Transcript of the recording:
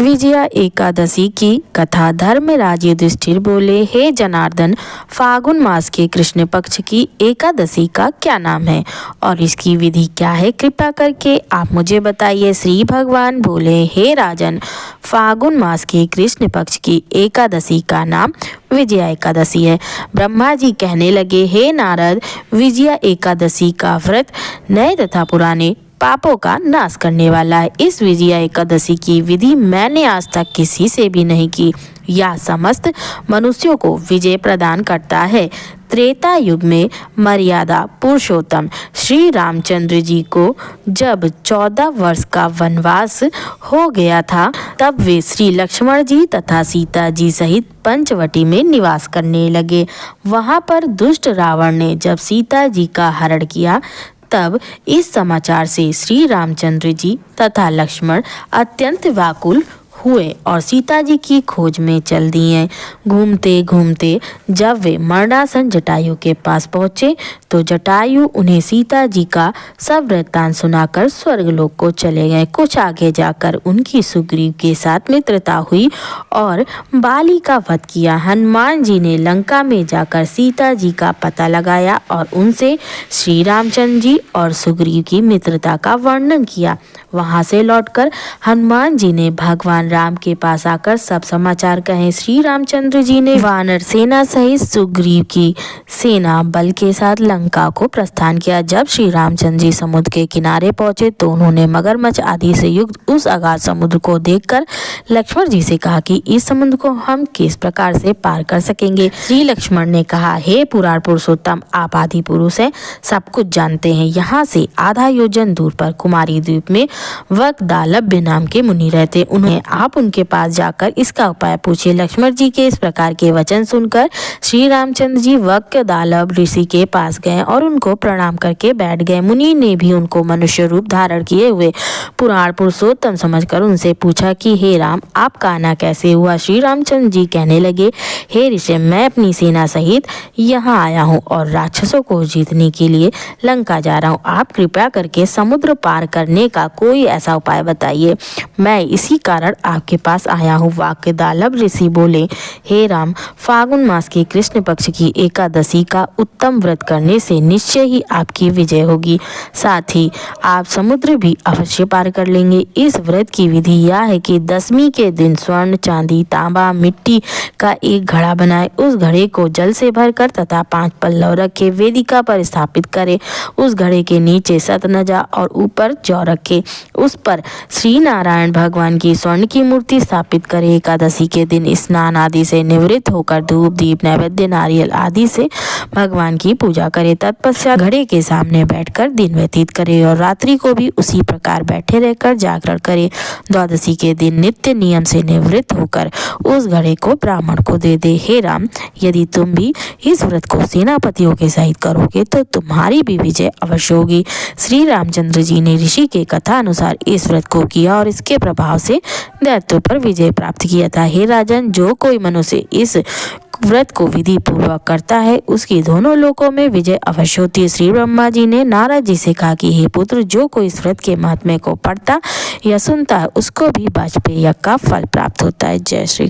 विजया एकादशी की कथा। धर्मराज युधिष्ठिर बोले, हे जनार्दन, फागुन मास के कृष्ण पक्ष की एकादशी का क्या नाम है और इसकी विधि क्या है? कृपा करके आप मुझे बताइए। श्री भगवान बोले, हे राजन, फागुन मास के कृष्ण पक्ष की एकादशी का नाम विजया एकादशी है। ब्रह्मा जी कहने लगे, हे नारद, विजया एकादशी का व्रत नए तथा पुराने पापों का नाश करने वाला है। इस विजया एकादशी की विधि मैंने आज तक किसी से भी नहीं की। यह समस्त मनुष्यों को विजय प्रदान करता है। त्रेता युग में मर्यादा पुरुषोत्तम श्री रामचंद्र जी को जब 14 वर्ष का वनवास हो गया था, तब वे श्री लक्ष्मण जी तथा सीता जी सहित पंचवटी में निवास करने लगे। वहां पर दुष्ट रावण ने जब सीता जी का हरण किया, तब इस समाचार से श्री रामचंद्र जी तथा लक्ष्मण अत्यंत व्याकुल हुए और सीता जी की खोज में चल दिए। घूमते घूमते जब वे मरणासन जटायु के पास पहुँचे, तो जटायु उन्हें सीता जी का सब वृत्तांत सुनाकर स्वर्गलोक को चले गए। कुछ आगे जाकर उनकी सुग्रीव के साथ मित्रता हुई और बाली का वध किया। हनुमान जी ने लंका में जाकर सीता जी का पता लगाया और उनसे श्री रामचंद्र जी और सुग्रीव की मित्रता का वर्णन किया। वहां से लौटकर हनुमान जी ने भगवान राम के पास आकर सब समाचार कहे। श्री रामचंद्र जी ने वानर सेना सहित सुग्रीव की सेना बल के साथ लंका को प्रस्थान किया। जब श्री रामचंद्र जी समुद्र के किनारे पहुंचे, तो उन्होंने मगरमच्छ आदि से युक्त उस अगाध समुद्र को देखकर लक्ष्मण जी से कहा कि इस समुद्र को हम किस प्रकार से पार कर सकेंगे। श्री लक्ष्मण ने कहा, हे पुराण पुरुषोत्तम, आप आदि पुरुष हैं, सब कुछ जानते हैं। यहाँ से आधा योजन दूर पर कुमारी द्वीप में वकदालभ्य नाम के मुनि रहते। उन्हें आप उनके पास जाकर इसका उपाय पूछे। लक्ष्मण जी के इस प्रकार के वचन सुनकर श्री रामचंद्र जी वकदालभ ऋषि के पास गए और उनको प्रणाम करके बैठ गए। मुनि ने भी उनको मनुष्य रूप धारण किए हुए पुराण पुरुषोत्तम समझकर उनसे पूछा कि हे राम, आपका आना कैसे हुआ? श्री रामचंद्र जी कहने लगे, हे ऋषि, मैं अपनी सेना सहित यहाँ आया हूँ और राक्षसों को जीतने के लिए लंका जा रहा हूँ। आप कृपया करके समुद्र पार करने का कोई ऐसा उपाय बताइए, मैं इसी कारण आपके पास आया हूँ। वकदालभ ऋषि बोले, हे राम, फागुन मास के कृष्ण पक्ष की एकादशी का उत्तम व्रत करने से निश्चय ही आपकी विजय होगी। साथ ही आप समुद्र भी अवश्य पार कर लेंगे। इस व्रत की विधि यह है कि 10वीं के दिन स्वर्ण, चांदी, तांबा, मिट्टी का एक घड़ा बनाए। उस घड़े को जल से भरकर तथा 5 पल्लव रखे वेदिका पर स्थापित करे। उस घड़े के नीचे सतनजा और ऊपर जौ रखे। उस पर श्री नारायण भगवान की स्वर्ण की मूर्ति स्थापित करे। एकादशी के दिन स्नान आदि से निवृत्त होकर धूप, दीप, नैवेद्य, नारियल आदि से भगवान की पूजा करे। तत्पश्चात घड़े के सामने बैठकर दिन व्यतीत करे और रात्रि को भी उसी प्रकार बैठे रहकर जागरण करे। द्वादशी के दिन नित्य नियम से निवृत्त होकर उस घड़े को ब्राह्मण को दे दे। हे राम, यदि तुम भी इस व्रत को सेनापतियों के सहित करोगे, तो तुम्हारी भी विजय अवश्य होगी। श्री रामचंद्र जी ने ऋषि के कथा अनुसार इस व्रत को किया और इसके प्रभाव से दैत्यों पर विजय प्राप्त किया था। हे राजन, जो कोई मनुष्य इस व्रत को विधि पूर्वक करता है, उसकी दोनों लोकों में विजय अवश्य होती है। श्री ब्रह्मा जी ने नारद जी से कहा कि हे पुत्र, जो कोई इस व्रत के महात्म्य को पढ़ता या सुनता है, उसको भी वाजपेय यज्ञ का फल प्राप्त होता है। जय श्री कृष्ण।